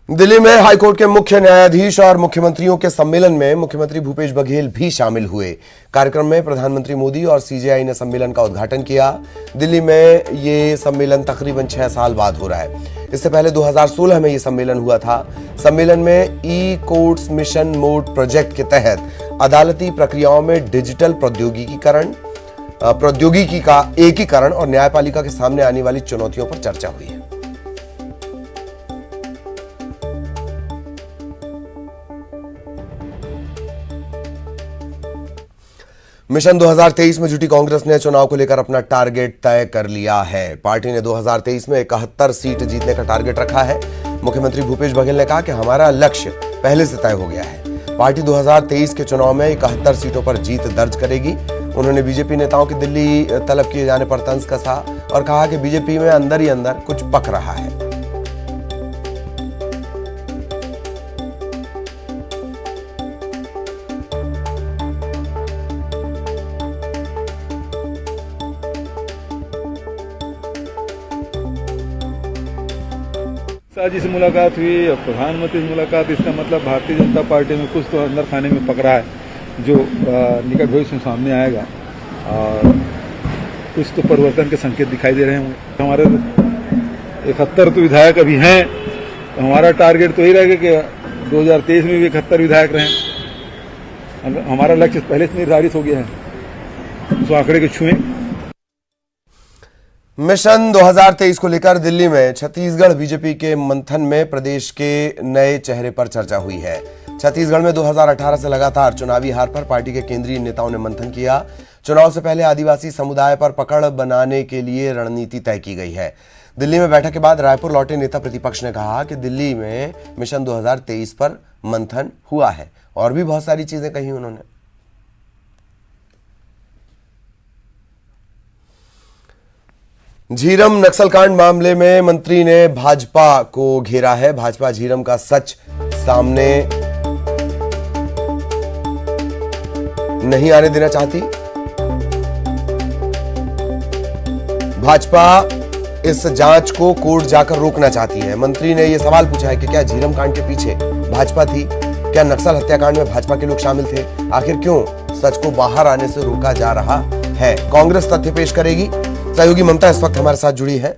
दिल्ली में हाईकोर्ट के मुख्य न्यायाधीश और मुख्यमंत्रियों के सम्मेलन में मुख्यमंत्री भूपेश बघेल भी शामिल हुए। कार्यक्रम में प्रधानमंत्री मोदी और सीजेआई ने सम्मेलन का उद्घाटन किया। दिल्ली में ये सम्मेलन तकरीबन 6 साल बाद हो रहा है। इससे पहले 2016 में ये सम्मेलन हुआ था। सम्मेलन में ई कोर्ट्स मिशन मोड प्रोजेक्ट के तहत अदालती प्रक्रियाओं में डिजिटल प्रौद्योगिकी का एकीकरण और न्यायपालिका के सामने आने वाली चुनौतियों पर चर्चा हुई है। मिशन 2023 में जुटी कांग्रेस ने चुनाव को लेकर अपना टारगेट तय कर लिया है। पार्टी ने 2023 में 71 सीट जीतने का टारगेट रखा है। मुख्यमंत्री भूपेश बघेल ने कहा कि हमारा लक्ष्य पहले से तय हो गया है। पार्टी 2023 के चुनाव में 71 सीटों पर जीत दर्ज करेगी। उन्होंने बीजेपी नेताओं की दिल्ली तलब किए जाने पर तंज कसा और कहा कि बीजेपी में अंदर ही अंदर कुछ पक रहा है। शाह से मुलाकात हुई और प्रधानमंत्री से मुलाकात, इसका मतलब भारतीय जनता पार्टी में कुछ तो अंदर खाने में पक रहा है जो निकट भविष्य में सामने आएगा और कुछ तो परिवर्तन के संकेत दिखाई दे रहे होंगे। हमारे 71 तो विधायक अभी हैं, तो हमारा टारगेट तो यही रहेगा कि 2023 में भी 71 विधायक रहें। हमारा लक्ष्य पहले से निर्धारित हो गया है, उस आंकड़े को छुएं। मिशन 2023 को लेकर दिल्ली में छत्तीसगढ़ बीजेपी के मंथन में प्रदेश के नए चेहरे पर चर्चा हुई है। छत्तीसगढ़ में 2018 से लगातार चुनावी हार पर पार्टी के केंद्रीय नेताओं ने मंथन किया। चुनाव से पहले आदिवासी समुदाय पर पकड़ बनाने के लिए रणनीति तय की गई है। दिल्ली में बैठक के बाद रायपुर लौटे नेता प्रतिपक्ष ने कहा कि दिल्ली में मिशन 2023 पर मंथन हुआ है और भी बहुत सारी चीजें कही उन्होंने। झीरम नक्सल कांड मामले में मंत्री ने भाजपा को घेरा है। भाजपा झीरम का सच सामने नहीं आने देना चाहती। भाजपा इस जांच को कोर्ट जाकर रोकना चाहती है। मंत्री ने यह सवाल पूछा है कि क्या झीरम कांड के पीछे भाजपा थी? क्या नक्सल हत्याकांड में भाजपा के लोग शामिल थे? आखिर क्यों सच को बाहर आने से रोका जा रहा है? कांग्रेस तथ्य पेश करेगी। सहयोगी ममता इस वक्त हमारे साथ जुड़ी है।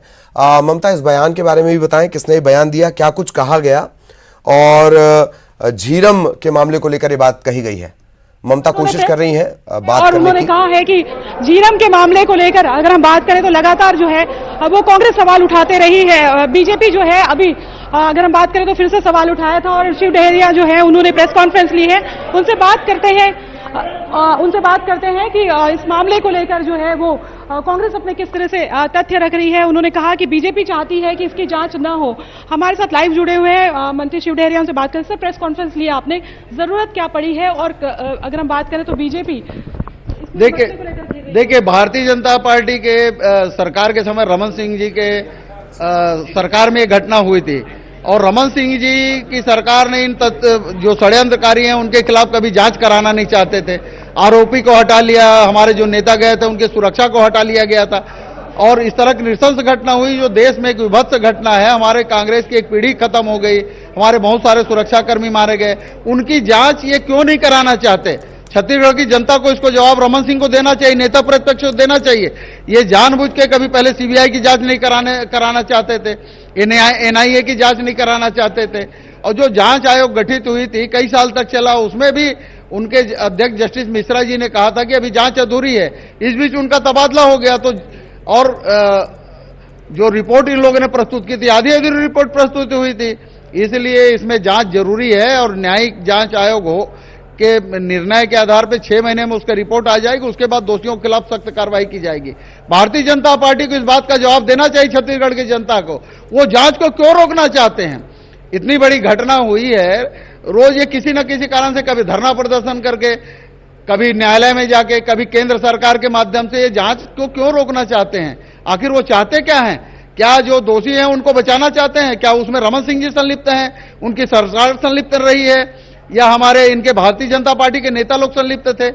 ममता, इस बयान के बारे में भी बताएं, किसने बयान दिया, क्या कुछ कहा गया और झीरम के मामले को लेकर ये बात कही गई है। ममता कोशिश कर रही है बात और करने उन्होंने कहा है कि झीरम के मामले को लेकर अगर हम बात करें तो लगातार जो है वो कांग्रेस सवाल उठाते रही है। बीजेपी जो है अभी अगर हम बात करें तो फिर से सवाल उठाया था और शिव डहरिया जो है उन्होंने प्रेस कॉन्फ्रेंस ली है। उनसे बात करते हैं कि इस मामले को लेकर जो है वो कांग्रेस अपने किस तरह से तथ्य रख रही है। उन्होंने कहा कि बीजेपी चाहती है कि इसकी जांच न हो। हमारे साथ लाइव जुड़े हुए हैं मंत्री शिव डहरिया, उनसे बात करें। सर, प्रेस कॉन्फ्रेंस लिया आपने, जरूरत क्या पड़ी है और अगर हम बात करें तो बीजेपी देखिए भारतीय जनता पार्टी के सरकार के समय रमन सिंह जी के सरकार में घटना हुई थी और रमन सिंह जी की सरकार ने इन जो षड्यंत्रकारी हैं उनके खिलाफ कभी जांच कराना नहीं चाहते थे। आरोपी को हटा लिया, हमारे जो नेता गए थे उनके सुरक्षा को हटा लिया गया था और इस तरह की नृशंस घटना हुई जो देश में एक विभत्स घटना है। हमारे कांग्रेस की एक पीढ़ी खत्म हो गई, हमारे बहुत सारे सुरक्षाकर्मी मारे गए। उनकी जांच ये क्यों नहीं कराना चाहते? छत्तीसगढ़ की जनता को इसको जवाब रमन सिंह को देना चाहिए, नेता प्रतिपक्ष को देना चाहिए। ये जानबूझ के कभी पहले सीबीआई की जांच नहीं कराना चाहते थे, एनआईए की जांच नहीं कराना चाहते थे और जो जांच आयोग गठित हुई थी कई साल तक चला, उसमें भी उनके अध्यक्ष जस्टिस मिश्रा जी ने कहा था कि अभी जांच अधूरी है। इस बीच उनका तबादला हो गया तो और जो रिपोर्ट इन लोगों ने प्रस्तुत की थी आधी अधूरी रिपोर्ट प्रस्तुत हुई थी। इसलिए इसमें जांच जरूरी है और न्यायिक जांच आयोग हो के निर्णय के आधार पर 6 महीने में उसका रिपोर्ट आ जाएगी। उसके बाद दोषियों के खिलाफ सख्त कार्रवाई की जाएगी। भारतीय जनता पार्टी को इस बात का जवाब देना चाहिए छत्तीसगढ़ की जनता को, वो जांच को क्यों रोकना चाहते हैं? इतनी बड़ी घटना हुई है, रोज ये किसी न किसी कारण से कभी धरना प्रदर्शन करके, कभी न्यायालय में जाके, कभी केंद्र सरकार के माध्यम से ये जांच को क्यों रोकना चाहते हैं? आखिर वो चाहते क्या हैं? क्या जो दोषी हैं उनको बचाना चाहते हैं? क्या उसमें रमन सिंह जी संलिप्त हैं, उनकी सरकार संलिप्त रही है या हमारे इनके भारतीय जनता पार्टी के नेता लोग संलिप्त थे?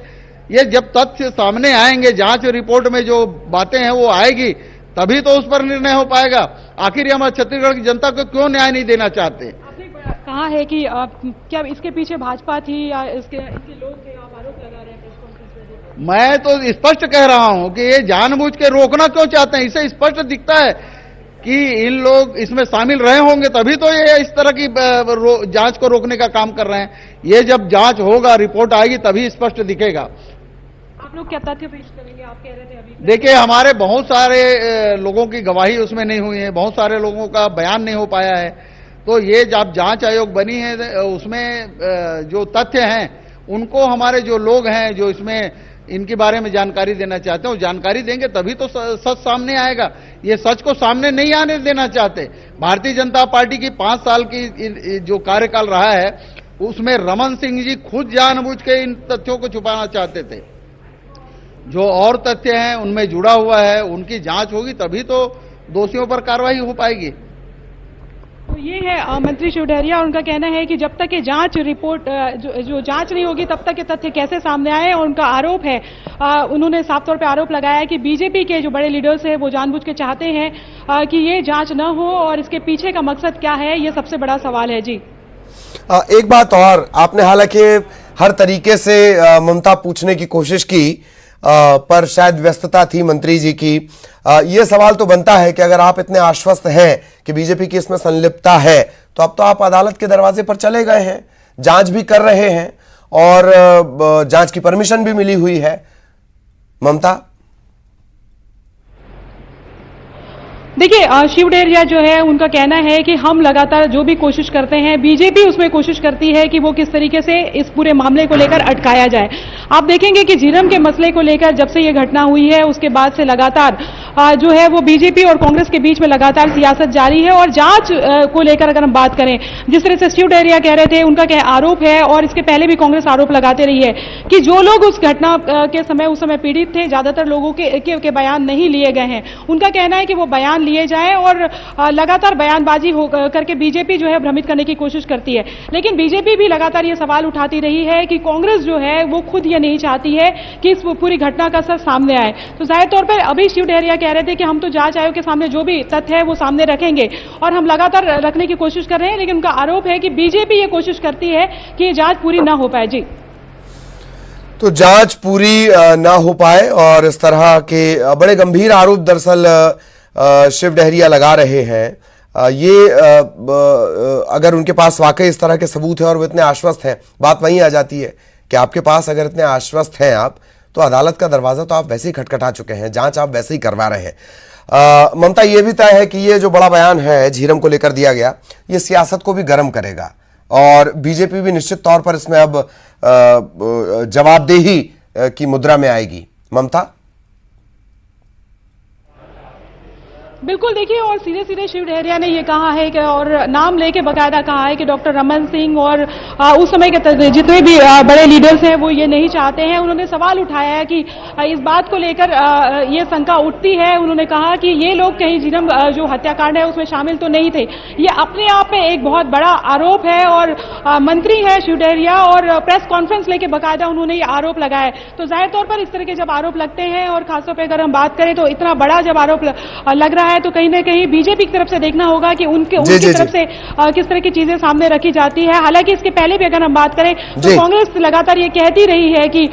ये जब तथ्य सामने आएंगे, जांच रिपोर्ट में जो बातें हैं वो आएगी, तभी तो उस पर निर्णय हो पाएगा। आखिर ये हमारे छत्तीसगढ़ की जनता को क्यों न्याय नहीं देना चाहते? कहा है कि क्या इसके पीछे भाजपा थी या इसके लोग थे, आप आरोप लगा रहे हैं प्रेस कॉन्फ्रेंस में। मैं तो स्पष्ट कह रहा हूं कि ये जानबूझ के रोकना क्यों चाहते हैं। इससे स्पष्ट दिखता है कि इन लोग इसमें शामिल रहे होंगे, तभी तो ये इस तरह की जांच को रोकने का काम कर रहे हैं। ये जब जांच होगा, रिपोर्ट आएगी, तभी स्पष्ट दिखेगा। आप लोग क्या तथ्य पेश करेंगे? आप कह रहे थे अभी। देखिए, हमारे बहुत सारे लोगों की गवाही उसमें नहीं हुई है, बहुत सारे लोगों का बयान नहीं हो पाया है। तो ये जब जांच आयोग बनी है, उसमें जो तथ्य हैं उनको हमारे जो लोग हैं जो इसमें इनके बारे में जानकारी देना चाहते हैं, वो जानकारी देंगे, तभी तो सच सामने आएगा। ये सच को सामने नहीं आने देना चाहते। भारतीय जनता पार्टी की 5 साल की जो कार्यकाल रहा है, उसमें रमन सिंह जी खुद जानबूझ के इन तथ्यों को छुपाना चाहते थे। जो और तथ्य हैं उनमें जुड़ा हुआ है, उनकी जांच होगी, तभी तो दोषियों पर कार्रवाई हो पाएगी। तो ये है मंत्री शिव डहरिया, उनका कहना है कि जब तक ये जांच रिपोर्ट जो जांच नहीं होगी तब तक ये तथ्य कैसे सामने आए। और उनका आरोप है, उन्होंने साफ तौर पे आरोप लगाया है कि बीजेपी के जो बड़े लीडर्स हैं वो जानबूझ के चाहते हैं कि ये जांच न हो, और इसके पीछे का मकसद क्या है, ये सबसे बड़ा सवाल है। जी एक बात और, आपने हालांकि हर तरीके से ममता पूछने की कोशिश की, पर शायद व्यस्तता थी मंत्री जी की। यह सवाल तो बनता है कि अगर आप इतने आश्वस्त हैं कि बीजेपी की इसमें संलिप्तता है, तो अब तो आप अदालत के दरवाजे पर चले गए हैं, जांच भी कर रहे हैं और जांच की परमिशन भी मिली हुई है। ममता, देखिए, शिव डहरिया जो है उनका कहना है कि हम लगातार जो भी कोशिश करते हैं, बीजेपी उसमें कोशिश करती है कि वो किस तरीके से इस पूरे मामले को लेकर अटकाया जाए। आप देखेंगे कि झीरम के मसले को लेकर जब से ये घटना हुई है उसके बाद से लगातार जो है वो बीजेपी और कांग्रेस के बीच में लगातार सियासत जारी है। और जांच को लेकर अगर हम बात करें, जिस तरह से शिव डहरिया कह रहे थे, उनका आरोप है और इसके पहले भी कांग्रेस आरोप लगाते रही है कि जो लोग उस घटना के समय उस समय पीड़ित थे, ज्यादातर लोगों के बयान नहीं लिए गए हैं। उनका कहना है कि वो बयान लिए जाए और लगातार बयानबाजी करके बीजेपी जो है भ्रमित करने की कोशिश करती है। लेकिन बीजेपी भी लगातार ये सवाल उठाती रही है कि कांग्रेस जो है वो खुद ये नहीं चाहती है कि इस पूरी घटना का सच सामने आए। तो जाहिर तौर पर अभी शिव डहरिया कह रहे थे कि हम तो जांच आयोग के सामने जो भी तथ्य है वो सामने रखेंगे और हम लगातार रखने की कोशिश कर रहे हैं। लेकिन उनका आरोप है कि बीजेपी ये कोशिश करती है कि ये जांच पूरी ना हो पाए। जी, तो जांच पूरी ना हो पाए और इस तरह के बड़े गंभीर आरोप दरअसल शिव डहरिया लगा रहे हैं। ये अगर उनके पास वाकई इस तरह के सबूत है और वो इतने आश्वस्त हैं, बात वहीं आ जाती है कि आपके पास अगर इतने आश्वस्त हैं आप, तो अदालत का दरवाजा तो आप वैसे ही खटखटा चुके हैं, जांच आप वैसे ही करवा रहे हैं। ममता, ये भी तय है कि ये जो बड़ा बयान है झीरम को लेकर दिया गया, ये सियासत को भी गर्म करेगा और बीजेपी भी निश्चित तौर पर इसमें अब जवाबदेही की मुद्रा में आएगी। ममता, बिल्कुल, देखिए, और सीधे सीधे शिव डहरिया ने ये कहा है कि, और नाम लेके बकायदा कहा है कि डॉक्टर रमन सिंह और उस समय के जितने भी बड़े लीडर्स हैं वो ये नहीं चाहते हैं। उन्होंने सवाल उठाया है कि इस बात को लेकर ये शंका उठती है। उन्होंने कहा कि ये लोग कहीं झीरम जो हत्याकांड है उसमें शामिल तो नहीं थे। ये अपने आप में एक बहुत बड़ा आरोप है और मंत्री है शिव डहरिया और प्रेस कॉन्फ्रेंस लेके बकायदा उन्होंने ये आरोप लगाया। तो जाहिर तौर पर इस तरह के जब आरोप लगते हैं और खासतौर पर अगर हम बात करें तो इतना बड़ा जब आरोप लग रहा है तो कहीं ना कहीं बीजेपी की तरफ से देखना होगा कि उनकी तरफ से किस तरह की चीजें सामने रखी जाती है। हालांकि इसके पहले भी अगर हम बात करें तो कांग्रेस लगातार ये कहती रही है कि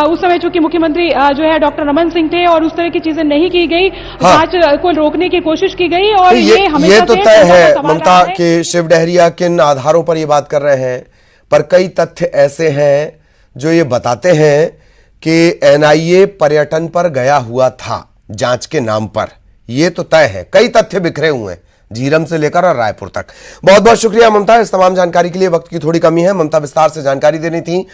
उस समय चूंकि मुख्यमंत्री जो है डॉक्टर रमन सिंह थे और उस तरह की चीजें नहीं की गई, जांच को रोकने की कोशिश की गई। और ये हमेशा ये तो तय है ममता कि शिव डहरिया किन आधारों पर ये बात कर रहे हैं, पर कई तथ्य ऐसे हैं जो ये बताते हैं कि एनआईए पर्यटन पर गया हुआ था जांच के नाम पर। ये तो तय है, कई तथ्य बिखरे हुए हैं झीरम से लेकर और रायपुर तक। बहुत बहुत शुक्रिया ममता, इस तमाम जानकारी के लिए। वक्त की थोड़ी कमी है, ममता विस्तार से जानकारी देनी थी।